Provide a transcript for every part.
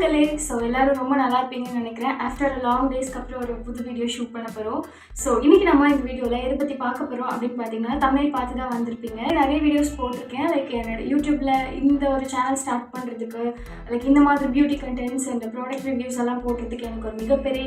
மக்களே. ஸோ எல்லோரும் ரொம்ப நல்லா இருப்பீங்கன்னு நினைக்கிறேன். ஆஃப்டர் லாங் டேஸ்க்கு அப்புறம் ஒரு புது வீடியோ ஷூட் பண்ண போகிறோம். ஸோ இன்றைக்கி நம்ம இந்த வீடியோவில் எதை பற்றி பார்க்க போகிறோம் அப்படின்னு பார்த்தீங்கன்னா, தமிழ் பார்த்து தான் வந்திருப்பீங்க. நிறைய வீடியோஸ் போட்டிருக்கேன். லைக் என்னோட யூடியூப்பில் இந்த ஒரு சேனல் ஸ்டார்ட் பண்ணுறதுக்கு, லைக் இந்த மாதிரி beauty contents and product reviews எல்லாம் போடுறதுக்கு எனக்கு ஒரு மிகப்பெரிய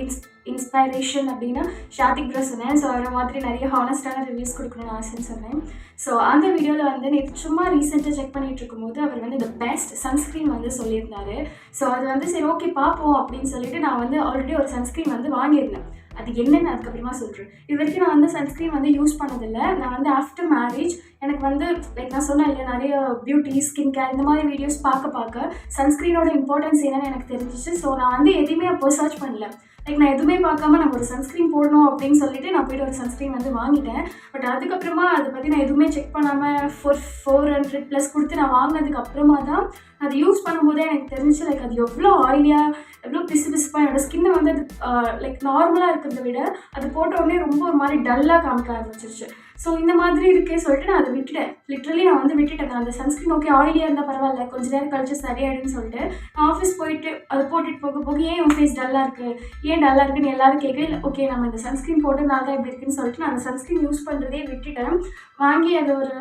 இன்ஸ்பைரேஷன் அப்படின்னா ஷாதிக் ப்ரோ சொன்னேன். ஸோ அவரை மாதிரி நிறைய ஹானஸ்டான ரிவ்யூஸ் கொடுக்கணும்னு ஆசைன்னு சொன்னேன். ஸோ அந்த வீடியோவில் வந்து நேற்று சும்மா ரீசெண்டாக செக் பண்ணிகிட்டு இருக்கும்போது அவர் வந்து இந்த பெஸ்ட் சன்ஸ்க்ரீன் வந்து சொல்லியிருந்தாரு. ஸோ அது வந்து சரி ஓகே பார்ப்போம் அப்படின்னு சொல்லிட்டு நான் வந்து ஆல்ரெடி ஒரு சன்ஸ்க்ரீன் வந்து வாங்கியிருந்தேன். அது என்னென்னு அதுக்கப்புறமா சொல்கிறேன். இது வரைக்கும் நான் வந்து சன்ஸ்க்ரீன் வந்து யூஸ் பண்ணதில்லை. நான் வந்து ஆஃப்டர் மேரேஜ் எனக்கு வந்து லைக் நான் சொன்னேன் இல்லையா, நிறைய பியூட்டி ஸ்கின் கேர் இந்த மாதிரி வீடியோஸ் பார்க்க சன்ஸ்க்ரீனோட இம்பார்ட்டன்ஸ் என்னன்னு எனக்கு தெரிஞ்சிச்சு. ஸோ நான் வந்து எதுவுமே அப்போ சர்ச் பண்ணல. லைக் நான் எதுவுமே பார்க்காம நம்ம ஒரு சன்ஸ்க்ரீன் போடணும் அப்படின்னு சொல்லிட்டு நான் போய்ட்டு ஒரு சன்ஸ்க்ரீன் வந்து வாங்கிட்டேன். பட் அதுக்கப்புறமா அதை பற்றி நான் எதுவுமே செக் பண்ணாமல் 400+ கொடுத்து நான் வாங்கினதுக்கு அப்புறமா தான் அது யூஸ் பண்ணும்போதே எனக்கு தெரிஞ்சிச்சு லைக் அது எவ்வளோ ஆயிலியாக, எவ்வளோ பிசுப்பாக என்னோடய ஸ்கின்னை வந்து அது லைக் நார்மலாக இருக்கிறத விட அது போட்ட உடனே ரொம்ப ஒரு மாதிரி டல்லாக காமிக்க ஆரம்பிச்சிருச்சு. ஸோ இந்த மாதிரி இருக்கே சொல்லிட்டு நான் அதை விட்டுட்டேன். லிட்ரலி நான் வந்து விட்டுட்டேன். அந்த சன்ஸ்க்ரீன் ஓகே ஆயிலியாக இருந்தால் பரவாயில்ல, கொஞ்சம் நேரம் கழிச்சு சரியாயிடுன்னு சொல்லிட்டு நான் ஆஃபீஸ் போயிட்டு அதை போட்டுட்டு போக ஏன் உன் ஃபேஸ் டல்லாக இருக்குன்னு எல்லாரும் கேட்க, ஓகே நம்ம இந்த சன்ஸ்க்ரீன் போட்டதுனால தான் இப்படி இருக்குன்னு சொல்லிட்டு நான் அந்த சன்ஸ்க்ரீன் யூஸ் பண்ணுறதே விட்டுட்டேன். வாங்கி அது ஒரு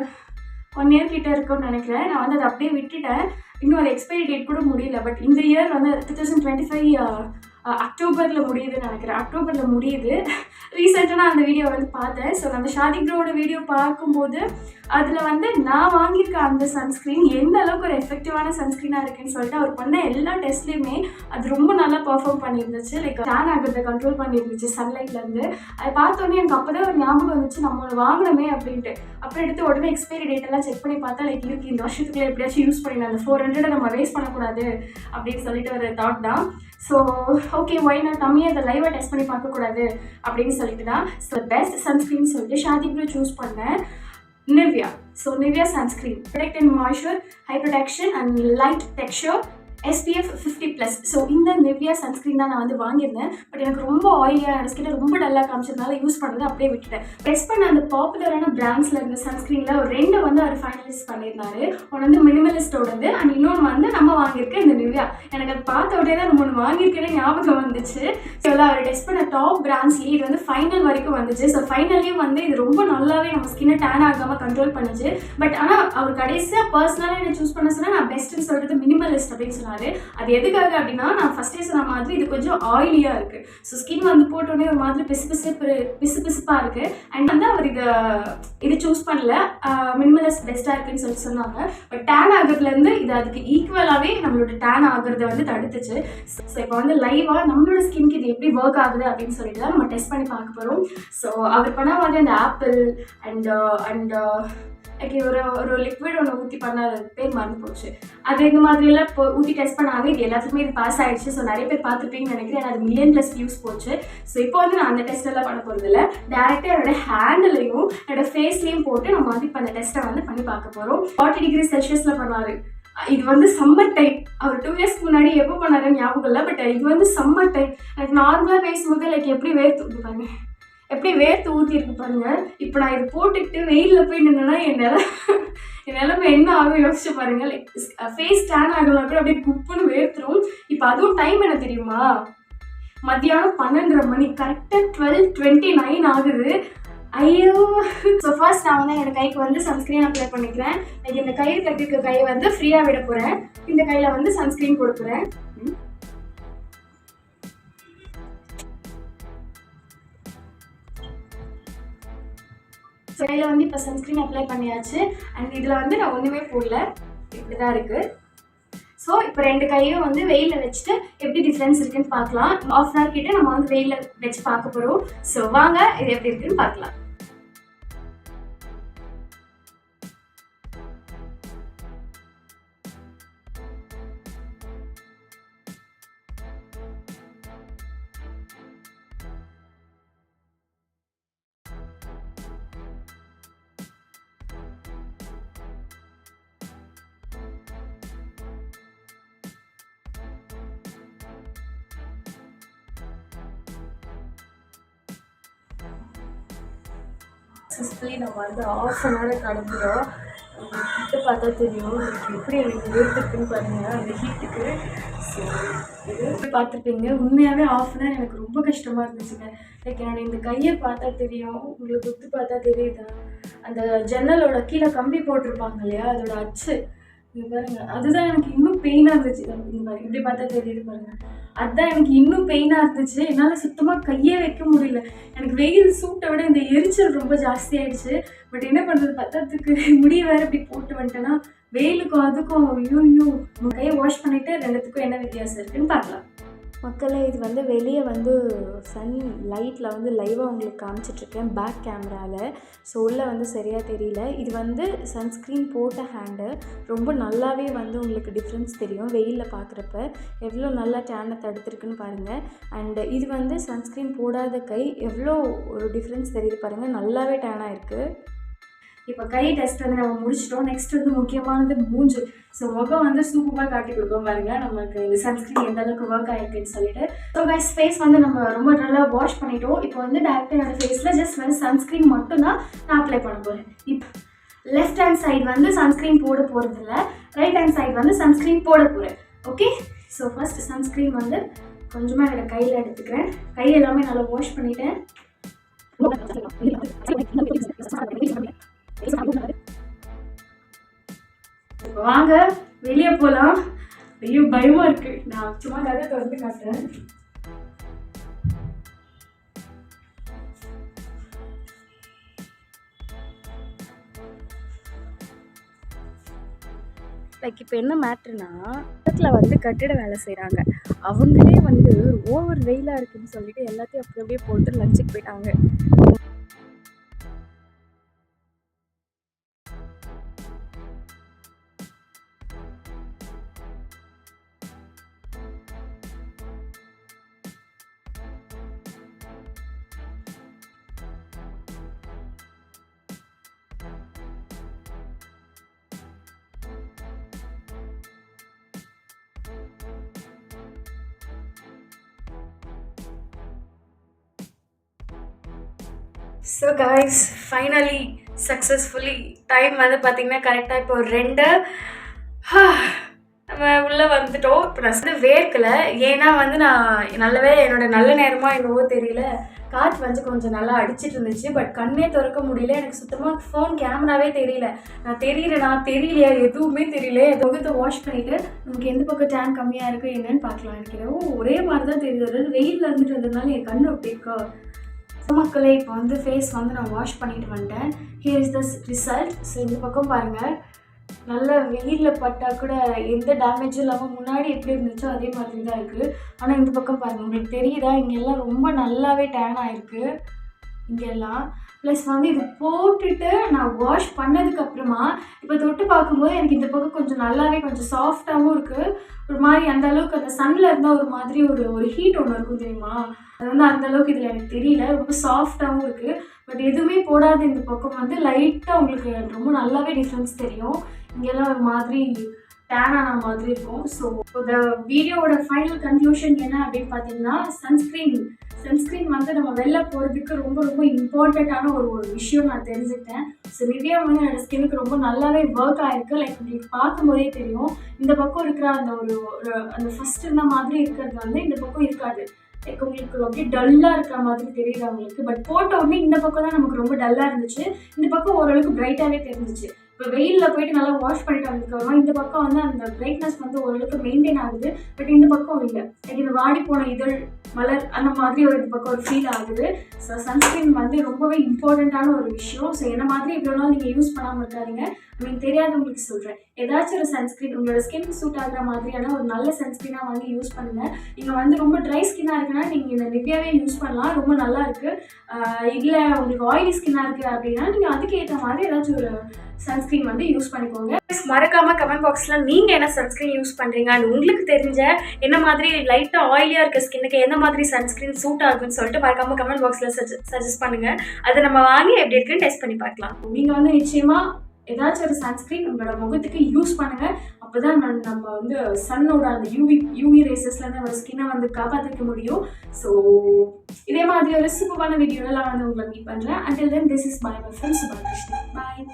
1 year கிட்டே இருக்குன்னு நினைக்கிறேன். நான் வந்து அதை அப்படியே விட்டுட்டேன். இன்னும் அது எக்ஸ்பைரி டேட் கூட முடியல. பட் இந்த இயர் வந்து 2025 அக்டோபரில் முடியுதுன்னு நினைக்கிறேன். அக்டோபரில் முடியுது. ரீசெண்டாக நான் அந்த வீடியோ வந்து பார்த்தேன். ஸோ அந்த ஷாதிக் ப்ரோட வீடியோ பார்க்கும்போது அதில் வந்து நான் வாங்கியிருக்க அந்த சன்ஸ்க்ரீன் எந்த அளவுக்கு ஒரு எஃபெக்டிவான சன்ஸ்க்ரீனாக இருக்குன்னு சொல்லிட்டு அவர் பண்ண எல்லா டெஸ்ட்லேயுமே அது ரொம்ப நல்லா பர்ஃபார்ம் பண்ணியிருந்துச்சு. லைக் டேன் ஆகிறத கண்ட்ரோல் பண்ணியிருந்துச்சு சன்லைட்லேருந்து. அதை பார்த்தோன்னே எனக்கு அப்போ தான் ஒரு ஞாபகம் வந்துச்சு, நம்ம ஒன்று வாங்கினோமே அப்படின்ட்டு. அப்புறம் எடுத்து உடனே எக்ஸ்பைரி டேட் எல்லாம் செக் பண்ணி பார்த்தா லைக் இருக்கு, இந்த வருஷத்துக்குள்ளே எப்படியாச்சும் யூஸ் பண்ணிடலாம், அந்த 400 நம்ம வேஸ்ட் பண்ணக்கூடாது அப்படின்னு சொல்லிட்டு ஒரு தாட் தான். ஸோ ஓகே ஒய் நான் கம்மியாக அதை லைவாக டெஸ்ட் பண்ணி பார்க்கக்கூடாது அப்படின்னு சொல்லிட்டு தான் ஸோ பெஸ்ட் சன்ஸ்க்ரீன் சொல்லிட்டு ஷாதிக் ப்ரோ சூஸ் பண்ணேன். Nivea. So Nivea sunscreen product and moisture, high protection and light texture, SPF 50+. So இந்த நிவ்யா சன்ஸ்க்ரீன் தான் நான் வந்து வாங்கியிருந்தேன். பட் எனக்கு ரொம்ப ஆயிலியாக ஸ்கின்னை ரொம்ப டல்லாக காமிச்சதுனால யூஸ் பண்ணது அப்படியே விட்டுட்டேன். ப்ரெஸ் பண்ண அந்த பாப்புலரான பிராண்ட்ஸில் இருந்த சன்ஸ்க்ரீனில் ஒரு 2 வந்து அவர் ஃபைனலிஸ்ட் பண்ணியிருந்தாரு. ஒன்று வந்து மினிமலிஸ்டோடது அண்ட் இன்னொன்று வந்து நம்ம வாங்கியிருக்கேன் இந்த நிவ்யா. எனக்கு அது பார்த்த உடனே தான் நம்ம ஒன்று வாங்கியிருக்கேனே ஞாபகம் வந்துச்சு. ஸோ அவர் டெஸ்ட் பண்ண டாப் பிராண்ட்ஸ்லேயே இது வந்து ஃபைனல் வரைக்கும் வந்துச்சு. ஸோ ஃபைனல்லையும் வந்து இது ரொம்ப நல்லாவே நம்ம ஸ்கின்னை டேன் ஆகாமல் கண்ட்ரோல் பண்ணுச்சு. பட் ஆனால் அவர் கடைசியாக பர்சனலாக என்ன சூஸ் பண்ண சொன்னால் நான் பெஸ்ட்டுன்னு சொல்கிறது மினிமலிஸ்ட் அப்படின்னு சொன்னார். அது எதுக்காக அப்படின்னா, நான் ஃபர்ஸ்டே சொன்ன மாதிரி இது கொஞ்சம் ஆயிலியாக இருக்குது. ஸோ ஸ்கின் வந்து போட்டோடனே ஒரு மாதிரி பிசுப்பாக இருக்குது. அண்ட் வந்து அவர் இது சூஸ் பண்ணல, மினிமலிஸ்ட் பெஸ்ட்டாக இருக்குன்னு சொல்லி சொன்னாங்க. பட் டேன் ஆகிறதுலேருந்து இது அதுக்கு ஈக்குவலாகவே நம்மளோட டேன் ஆகிறத வந்து தடுத்துச்சு. ஸோ இப்போ வந்து லைவாக நம்மளோட ஸ்கின்க்கு இது எப்படி ஒர்க் ஆகுது அப்படின்னு சொல்லிட்டு தான் நம்ம டெஸ்ட் பண்ணி பார்க்க போகிறோம். ஸோ அவர் பண்ண மாதிரி அந்த ஆப்பிள் அண்ட் ஓகே ஒரு லிக்விட் ஒன்று ஊற்றி பண்ணால் அது பேர் மறந்து போச்சு. அது இந்த மாதிரியெல்லாம் ஊற்றி டெஸ்ட் பண்ணாங்க. இது எல்லாத்துக்குமே இது பாஸ் ஆகிடுச்சு. ஸோ நிறைய பேர் பார்த்துருப்பீங்கன்னு நினைக்கிறேன். அது million+ வியூஸ் போச்சு. ஸோ இப்போ வந்து நான் அந்த டெஸ்ட் எல்லாம் பண்ண போகிறது இல்லை. டேரெக்டாக என்னோட ஹேண்ட்லையும் என்னோட ஃபேஸ்லேயும் போட்டு நம்ம வந்து இப்போ அந்த டெஸ்ட்டை வந்து பண்ணி பார்க்க போகிறோம். 40 degrees Celsius பண்ணார். இது வந்து சம்மர் டைம். அவர் 2 years முன்னாடி எப்போ பண்ணாருன்னு ஞாபகம் இல்லை. பட் இது வந்து சம்மர் டைம். எனக்கு நார்மலாக பேசும்போது லைக் எப்படி வேர்த்து ஊற்றிருக்கு பாருங்க. இப்போ நான் இது போட்டுக்கிட்டு வெயிலில் போய் நின்னா என் நிலைமை என்ன ஆகும் யோசிச்சு பாருங்க. லைக் ஃபேஸ் டேன் ஆகலாம் கூட அப்படியே குப்புன்னு வேர்த்துரும். இப்போ அதுவும் டைம் என்ன தெரியுமா, மத்தியானம் 12:30 மணி, கரெக்டாக 12:29 ஆகுது. ஐயோ. ஸோ ஃபர்ஸ்ட் நான் வந்து என்னோட கைக்கு வந்து சன்ஸ்க்ரீன் அப்ளை பண்ணிக்கிறேன். லைக் இந்த கயிறு கட்டிருக்க கையை வந்து ஃப்ரீயாக விட போகிறேன். இந்த கையில் வந்து சன்ஸ்க்ரீன் கொடுக்குறேன். ஸோ கையில் வந்து இப்போ சன்ஸ்க்ரீன் அப்ளை பண்ணியாச்சு. அண்ட் இதில் வந்து நான் ஒன்றுமே போடல, இப்படி தான் இருக்குது. ஸோ இப்போ 2 கையும் வந்து வெயிலில் வச்சுட்டு எப்படி டிஃப்ரென்ஸ் இருக்குன்னு பார்க்கலாம். 1/2 hour கிட்ட நம்ம வந்து வெயிலில் வச்சு பார்க்க போகிறோம். ஸோ வாங்க இது எப்படி இருக்குன்னு பார்க்கலாம். சக்ஸஸ்ஃபுல்லி நம்ம வந்து 1/2 hour கடந்துடும். கிட்ட பார்த்தா தெரியும் எப்படி எனக்கு வேர்த்துருக்குன்னு பாருங்கள் அந்த ஹீட்டுக்கு. ஸோ இது பார்த்துருப்பீங்க. உண்மையாகவே ஆஃப் தான் எனக்கு ரொம்ப கஷ்டமாக இருந்துச்சுங்க. லைக் என்னோட இந்த கையை பார்த்தா தெரியும், உங்களுக்கு குத்து பார்த்தா தெரியுதா, அந்த ஜன்னலோட கீழே கம்பி போட்டிருப்பாங்க இல்லையா, அதோட அச்சு இங்கே பாருங்கள், அதுதான் எனக்கு இன்னும் பெயினாக இருந்துச்சு. இந்த மாதிரி இப்படி பார்த்தா தெரியுது பாருங்கள், அதுதான் எனக்கு இன்னும் பெயினாக இருந்துச்சு. என்னால் சுத்தமாக கையே வைக்க முடியல. எனக்கு வெயில் சூட்டை விட இந்த எரிச்சல் ரொம்ப ஜாஸ்தியாகிடுச்சு. பட் என்ன பண்ணுறது, பத்தத்துக்கு முடிய வேறு இப்படி போட்டு வந்துட்டேன்னா வெயிலுக்கும் அதுக்கும் ஐயோ கையை வாஷ் பண்ணிவிட்டு ரெண்டுத்துக்கும் என்ன வித்தியாசம் இருக்குதுன்னு பார்க்கலாம். மக்களே, இது வந்து வெளியே வந்து சன் லைட்டில் வந்து லைவாக உங்களுக்கு காமிச்சிட்ருக்கேன் பேக் கேமராவில். ஸோ உள்ளே வந்து சரியாக தெரியல. இது வந்து சன்ஸ்க்ரீன் போட்ட ஹேண்டு. ரொம்ப நல்லாவே வந்து உங்களுக்கு டிஃப்ரென்ஸ் தெரியும் வெயிலில் பார்க்குறப்ப. எவ்வளோ நல்லா டேனை தடுத்துருக்குன்னு பாருங்கள். அண்டு இது வந்து சன்ஸ்க்ரீன் போடாத கை, எவ்வளோ ஒரு டிஃப்ரென்ஸ் தெரியுது பாருங்கள், நல்லாவே டேனாக இருக்குது. இப்போ கை டெஸ்ட் வந்து நம்ம முடிச்சிட்டோம். நெக்ஸ்ட் வந்து முக்கியமானது மூஞ்சு. ஸோ முகம் வந்து சூப்பராக காட்டி கொடுக்கும் பாருங்கள் நமக்கு இந்த சன்ஸ்க்ரீன் எந்த அளவுக்கு ஒர்க் ஆகிருக்குன்னு சொல்லிட்டு. ஸோ கைஸ், ஃபேஸ் வந்து நம்ம ரொம்ப நல்லா வாஷ் பண்ணிட்டோம். இப்போ வந்து டேரக்டாக என்னோடய ஃபேஸில் ஜஸ்ட் வந்து சன்ஸ்க்ரீன் மட்டும்தான் நான் அப்ளை பண்ண போகிறேன். இப்போ லெஃப்ட் ஹேண்ட் சைடு வந்து சன்ஸ்க்ரீன் போட போகிறதில்ல, ரைட் ஹேண்ட் சைடு வந்து சன்ஸ்க்ரீன் போட போகிறேன். ஓகே, ஸோ ஃபர்ஸ்ட் சன்ஸ்க்ரீன் வந்து கொஞ்சமாக என்னோடய கையில் எடுத்துக்கிறேன். கை எல்லாமே நல்லா வாஷ் பண்ணிவிட்டேன். வாங்க வெளியே போகலாம். ஐயோ பயமாக இருக்குது. நான் சும்மா கதை திறந்து காட்டுறேன். லைக் இப்போ என்ன மேட்ருனா, பக்கத்தில் வந்து கட்டிட வேலை செய்கிறாங்க. அவங்களே வந்து ஓவர் வெயிலாக இருக்குதுன்னு சொல்லிட்டு எல்லாத்தையும் அப்படியே போட்டு லஞ்சுக்கு போயிட்டாங்க. So guys, finally successfully time வந்து பார்த்திங்கன்னா கரெக்டாக இப்போ 2 நம்ம உள்ளே வந்துட்டோம். இப்போ நான் வந்து வேர்க்கலை, ஏன்னா வந்து நான் நல்லாவே என்னோட நல்ல நேரமாக என்னவோ தெரியல, காற்று வந்து கொஞ்சம் நல்லா அடிச்சிட்டு இருந்துச்சு. பட் கண்ணே திறக்க முடியல. எனக்கு சுத்தமாக ஃபோன் கேமராவே தெரியல. நான் தெரியலையா எதுவுமே தெரியல. முகத்தை வாஷ் பண்ணிவிட்டு நமக்கு எந்த பக்கம் டேன் கம்மியாக இருக்குது என்னன்னு பார்க்கலாம் நினைக்கிறேன். ஒரே மாதிரி தான் தெரியுது. அதாவது வெயிலில் இருந்துட்டு வந்ததுனால என் கண்ணு அப்படி இருக்கா. மக்களே, இப்போ வந்து ஃபேஸ் வந்து நான் வாஷ் பண்ணிட்டு வந்துட்டேன். Here is the result. So இந்த பக்கம் பாருங்கள், நல்ல வெயிலில் பட்டால் கூட எந்த டேமேஜும் இல்லாமல் முன்னாடி எப்படி இருந்துச்சோ அதே மாதிரி தான் இருக்குது. ஆனால் இந்த பக்கம் பாருங்கள், உங்களுக்கு தெரியுதா, இங்கெல்லாம் ரொம்ப நல்லாவே டேன் ஆகிருக்கு இங்கெல்லாம். ப்ளஸ் வந்து இது போட்டுட்டு நான் வாஷ் பண்ணதுக்கப்புறமா இப்போ தொட்டு பார்க்கும்போது எனக்கு இந்த பக்கம் கொஞ்சம் நல்லாவே கொஞ்சம் சாஃப்டாகவும் இருக்குது. ஒரு மாதிரி அந்த அளவுக்கு அந்த சன்னில் இருந்தால் ஒரு மாதிரி ஒரு ஹீட் ஒன்று இருக்கும் தெரியுமா, அது வந்து அந்தளவுக்கு இதில் எனக்கு தெரியல. ரொம்ப சாஃப்டாகவும் இருக்குது. பட் எதுவுமே போடாத இந்த பக்கம் வந்து லைட்டாக உங்களுக்கு ரொம்ப நல்லாவே டிஃப்ரென்ஸ் தெரியும். இங்கெல்லாம் ஒரு மாதிரி டேன் ஆன மாதிரி இருக்கும். ஸோ இந்த வீடியோவோட ஃபைனல் கன்க்ளூஷன் என்ன அப்படின்னு பார்த்தீங்கன்னா, சன்ஸ்க்ரீன் வந்து நம்ம வெளில போகிறதுக்கு ரொம்ப ரொம்ப இம்பார்ட்டண்ட்டான ஒரு விஷயம் நான் தெரிஞ்சுக்கிட்டேன். ஸோ நிவ்யா வந்து என்னோடய ஸ்கின்னுக்கு ரொம்ப நல்லாவே ஒர்க் ஆகிருக்கு. லைக் உங்களுக்கு பார்க்கும்போதே தெரியும், இந்த பக்கம் இருக்கிற அந்த அந்த ஃபஸ்ட் இருந்த மாதிரி இருக்கிறது வந்து இந்த பக்கம் இருக்காது. லைக் உங்களுக்கு அப்படியே டல்லாக இருக்கிற மாதிரி தெரியுது அவங்களுக்கு. பட் போட்ட உடனே இந்த பக்கம் தான் நமக்கு ரொம்ப டல்லாக இருந்துச்சு, இந்த பக்கம் ஓரளவுக்கு பிரைட்டாகவே தெரிஞ்சிச்சு. இப்போ வெயிலில் போயிட்டு நல்லா வாஷ் பண்ணிட்டு வந்ததுக்கப்புறமா இந்த பக்கம் வந்து அந்த பிரைட்னஸ் வந்து ஓரளவுக்கு மெயின்டைன் ஆகுது. பட் இந்த பக்கம் இல்லை, லைக் இந்த வாடி போன இதழ் மலர் அந்த மாதிரி இந்த பக்கம் ஒரு ஃபீல் ஆகுது. ஸோ சன்ஸ்க்ரீன் வந்து ரொம்பவே இம்பார்ட்டண்ட்டான ஒரு விஷயம். ஸோ என்ன மாதிரி இவ்வளோ நாள் நீங்கள் யூஸ் பண்ணாமல் இருக்காதீங்க. உங்களுக்கு தெரியாதவங்களுக்கு சொல்கிறேன், ஏதாச்சும் ஒரு சன்ஸ்க்ரீன் உங்களோட ஸ்கின் சூட் ஆகிற மாதிரியான ஒரு நல்ல சன்ஸ்க்ரீனாக வாங்கி யூஸ் பண்ணுங்கள். நீங்கள் வந்து ரொம்ப ட்ரை ஸ்கின்னாக இருக்குன்னா நீங்கள் இந்த நிவ்யாவே யூஸ் பண்ணலாம், ரொம்ப நல்லா இருக்குது. இல்லை உங்களுக்கு ஆயிலி ஸ்கின்னாக இருக்குது அப்படின்னா நீங்கள் அதுக்கு ஏற்ற மாதிரி ஏதாச்சும் ஒரு சன்ஸ்க்ரீன் வந்து யூஸ் பண்ணிக்கோங்க. மறக்காமல் கமெண்ட் பாக்ஸில் நீங்கள் என்ன சன்ஸ்க்ரீன் யூஸ் பண்ணுறீங்க, அது உங்களுக்கு தெரிஞ்ச என்ன மாதிரி லைட்டாக ஆயிலியாக இருக்க ஸ்கின்னுக்கு எந்த மாதிரி சன்ஸ்க்ரீன் சூட் ஆகுன்னு சொல்லிட்டு மறக்காமல் கமெண்ட் பாக்ஸில் சஜஸ்ட் பண்ணுங்கள். அதை நம்ம வாங்கி எப்படி இருக்குன்னு டெஸ்ட் பண்ணி பார்க்கலாம். நீங்கள் வந்து நிச்சயமாக ஏதாச்சும் ஒரு சன்ஸ்க்ரீன் உங்களோட முகத்துக்கு யூஸ் பண்ணுங்கள். அப்போ தான் நம்ம வந்து சன்னோட அந்த யூவி ரேசஸ்லேருந்து நம்ம ஸ்கின்னை வந்து காப்பாற்றிக்க முடியும். ஸோ இதே மாதிரி ஒரு சூப்பரான வீடியோவில் நான் வந்து உங்களை மீட் பண்ணுறேன். Until then, this is my friend Subha Krishna. Bye.